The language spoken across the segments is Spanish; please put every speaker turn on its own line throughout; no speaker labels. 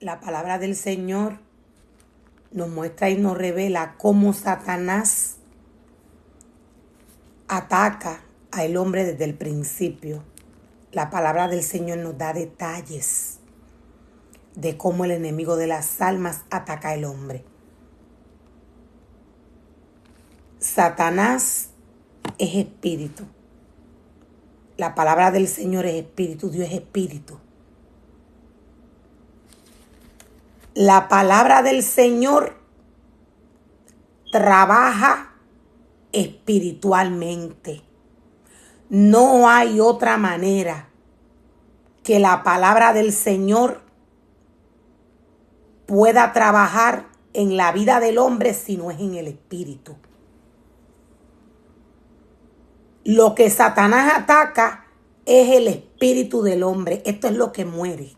La palabra del Señor nos muestra y nos revela cómo Satanás ataca al hombre desde el principio. La palabra del Señor nos da detalles de cómo el enemigo de las almas ataca al hombre. Satanás es espíritu. La palabra del Señor es espíritu. Dios es espíritu. La palabra del Señor trabaja espiritualmente. No hay otra manera que la palabra del Señor pueda trabajar en la vida del hombre si no es en el espíritu. Lo que Satanás ataca es el espíritu del hombre. Esto es lo que muere.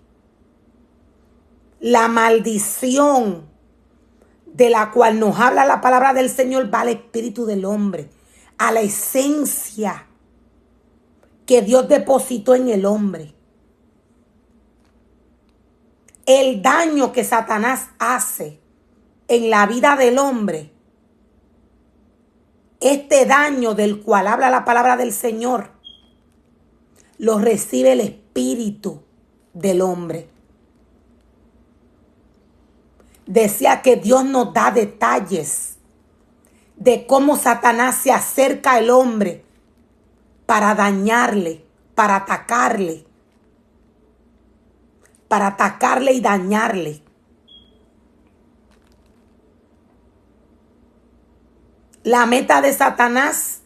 La maldición de la cual nos habla la palabra del Señor va al espíritu del hombre, a la esencia que Dios depositó en el hombre. El daño que Satanás hace en la vida del hombre, este daño del cual habla la palabra del Señor, lo recibe el espíritu del hombre. Decía que Dios nos da detalles de cómo Satanás se acerca al hombre para dañarle, para atacarle y dañarle. La meta de Satanás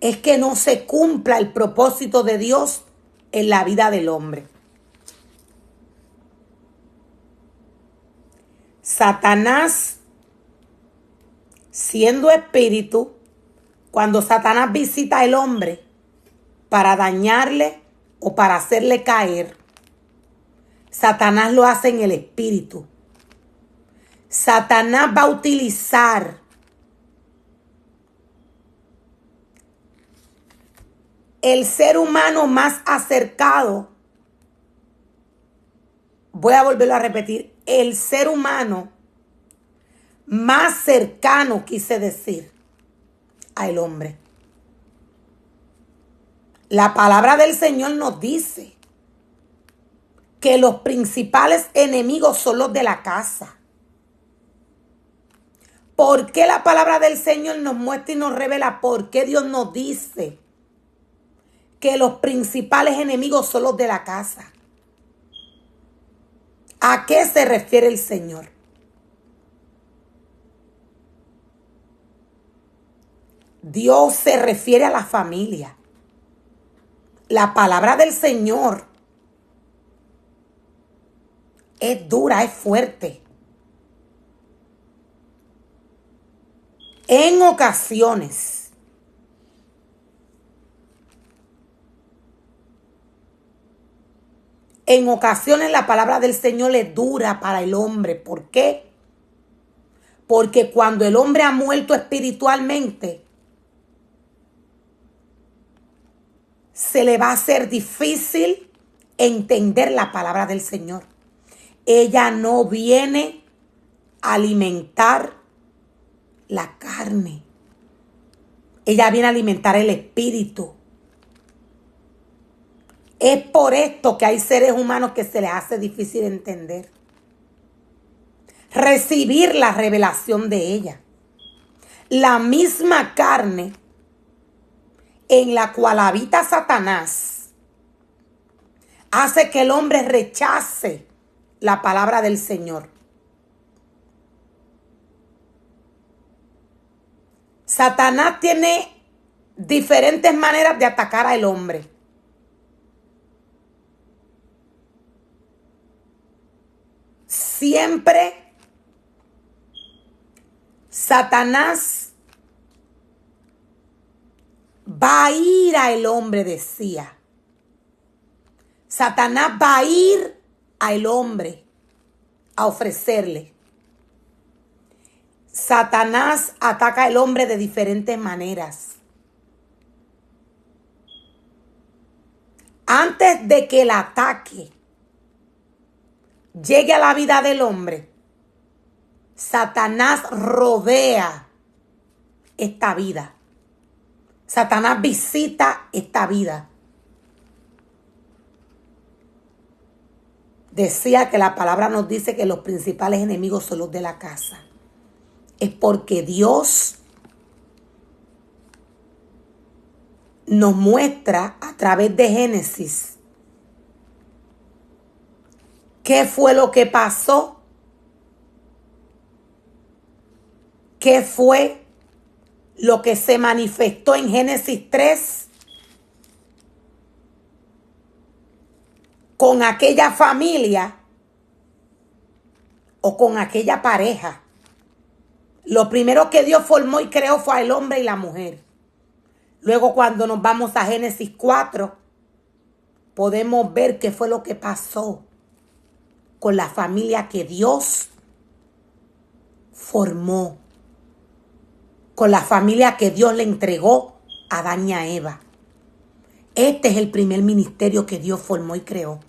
es que no se cumpla el propósito de Dios en la vida del hombre. Satanás, siendo espíritu, cuando Satanás visita al hombre para dañarle o para hacerle caer, Satanás lo hace en el espíritu. Satanás va a utilizar el ser humano más acercado. Voy a volverlo a repetir. El ser humano más cercano, quise decir, al hombre. La palabra del Señor nos dice que los principales enemigos son los de la casa. ¿Por qué la palabra del Señor nos muestra y nos revela por qué Dios nos dice que los principales enemigos son los de la casa? ¿A qué se refiere el Señor? Dios se refiere a la familia. La palabra del Señor es dura, es fuerte. En ocasiones, la palabra del Señor es dura para el hombre. ¿Por qué? Porque cuando el hombre ha muerto espiritualmente, se le va a hacer difícil entender la palabra del Señor. Ella no viene a alimentar la carne. Ella viene a alimentar el espíritu. Es por esto que hay seres humanos que se les hace difícil entender, recibir la revelación de ella. La misma carne en la cual habita Satanás hace que el hombre rechace la palabra del Señor. Satanás tiene diferentes maneras de atacar al hombre. Siempre Satanás va a ir al hombre, decía. Satanás va a ir al hombre a ofrecerle. Satanás ataca al hombre de diferentes maneras. Antes de que el ataque llegue a la vida del hombre, Satanás rodea esta vida. Satanás visita esta vida. Decía que la palabra nos dice que los principales enemigos son los de la casa. Es porque Dios nos muestra a través de Génesis qué fue lo que pasó, qué fue lo que se manifestó en Génesis 3 con aquella familia o con aquella pareja. Lo primero que Dios formó y creó fue al hombre y la mujer. Luego, cuando nos vamos a Génesis 4, podemos ver qué fue lo que pasó con la familia que Dios formó, con la familia que Dios le entregó a Adán y a Eva. Este es el primer ministerio que Dios formó y creó.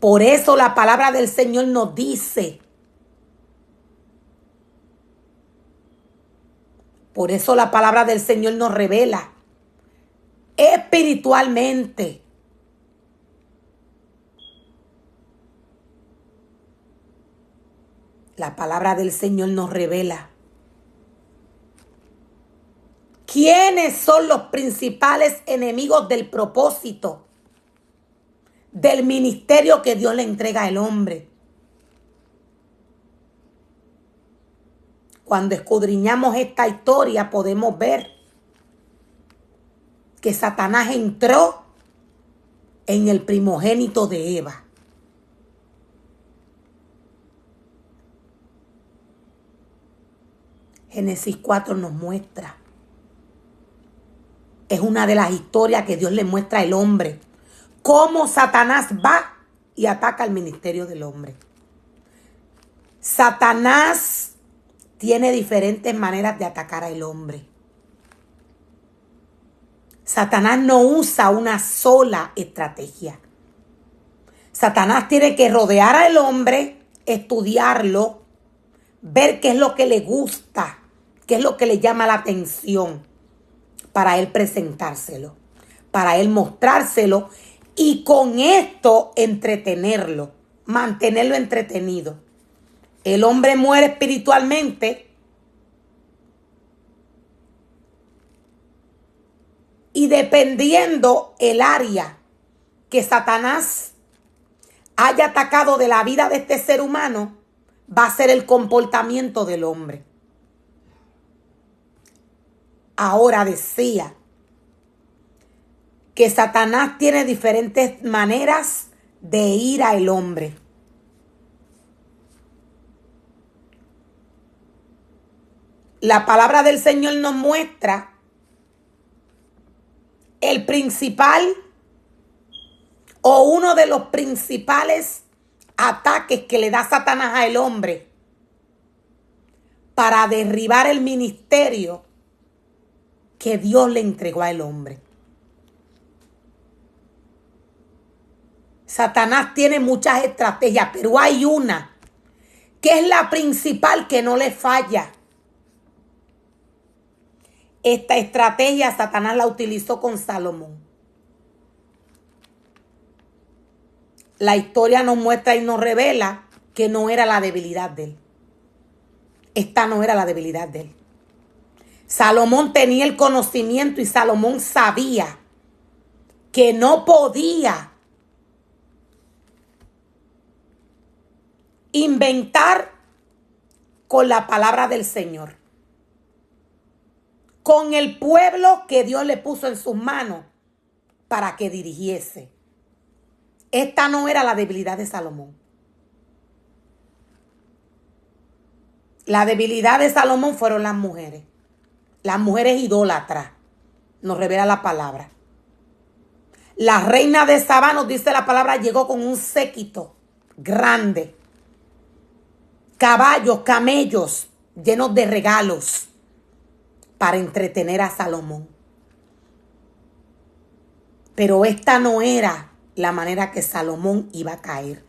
Por eso la palabra del Señor nos dice, por eso la palabra del Señor nos revela espiritualmente la palabra del Señor nos revela quiénes son los principales enemigos del propósito del ministerio que Dios le entrega al hombre. Cuando escudriñamos esta historia podemos ver que Satanás entró en el primogénito de Eva. Génesis 4 nos muestra. Es una de las historias que Dios le muestra al hombre. Cómo Satanás va y ataca el ministerio del hombre. Satanás tiene diferentes maneras de atacar al hombre. Satanás no usa una sola estrategia. Satanás tiene que rodear al hombre, estudiarlo, ver qué es lo que le gusta, qué es lo que le llama la atención, para él presentárselo, para él mostrárselo y con esto entretenerlo, mantenerlo entretenido. El hombre muere espiritualmente y dependiendo el área que Satanás haya atacado de la vida de este ser humano, va a ser el comportamiento del hombre. Ahora decía que Satanás tiene diferentes maneras de ir al hombre. La palabra del Señor nos muestra el principal o uno de los principales ataques que le da Satanás al hombre para derribar el ministerio que Dios le entregó al hombre. Satanás tiene muchas estrategias, pero hay una que es la principal que no le falla. Esta estrategia Satanás la utilizó con Salomón. La historia nos muestra y nos revela que no era la debilidad de él. Esta no era la debilidad de él. Salomón tenía el conocimiento y Salomón sabía que no podía inventar con la palabra del Señor, con el pueblo que Dios le puso en sus manos para que dirigiese. Esta no era la debilidad de Salomón. La debilidad de Salomón fueron las mujeres. Las mujeres idólatras, nos revela la palabra. La reina de Sabá, nos dice la palabra, llegó con un séquito grande. Caballos, camellos, llenos de regalos para entretener a Salomón. Pero esta no era la manera que Salomón iba a caer.